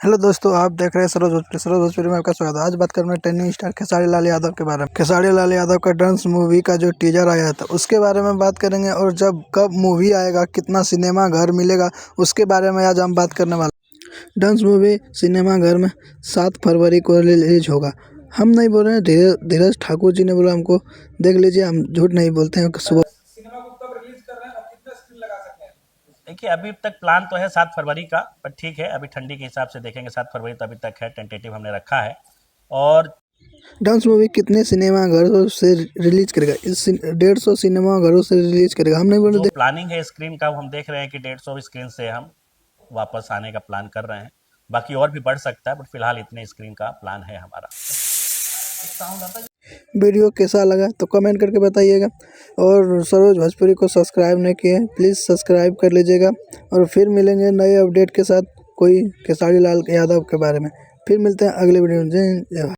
Hello दोस्तों, आप देख रहे हैं सरोज भोजपुरी में आपका स्वागत है। आज बात करेंगे ट्रेंडिंग स्टार खेसारी लाल यादव के बारे में। खेसारी लाल यादव का डांस मूवी का जो टीजर आया था उसके बारे में बात करेंगे, और जब कब मूवी आएगा, कितना सिनेमा घर मिलेगा, उसके बारे में आज हम बात करने वाले। डांस मूवी सिनेमा घर में 7 फरवरी को रिलीज होगा। हम नहीं बोल रहे हैं, धीरज ठाकुर जी ने बोला हमको। देख लीजिए, हम झूठ नहीं बोलते हैं। सुबह सिनेमा को कब रिलीज कर रहे हैं और कितने स्क्रीन लगा सकते हैं? देखिए, अभी तक प्लान तो है 7 फरवरी का, पर ठीक है, अभी ठंडी के हिसाब से देखेंगे। 7 फरवरी तो अभी तक है, टेंटेटिव हमने रखा है। और डांस मूवी कितने सिनेमा घरों से रिलीज करेगा? इस 150 सिनेमा घरों से रिलीज करेगा। हम नहीं बोल जो रहे। प्लानिंग है स्क्रीन का, हम देख रहे हैं कि 150 स्क्रीन से हम वापस आने का प्लान कर रहे हैं। बाकी और भी बढ़ सकता है, बट फिलहाल इतने स्क्रीन का प्लान है हमारा। वीडियो कैसा लगा तो कमेंट करके बताइएगा, और सरोज भोजपुरी को सब्सक्राइब नहीं किए प्लीज़ सब्सक्राइब कर लीजिएगा। और फिर मिलेंगे नए अपडेट के साथ, कोई खेसारी लाल यादव के बारे में। फिर मिलते हैं अगले वीडियो में। जय हिंद, जय भारत।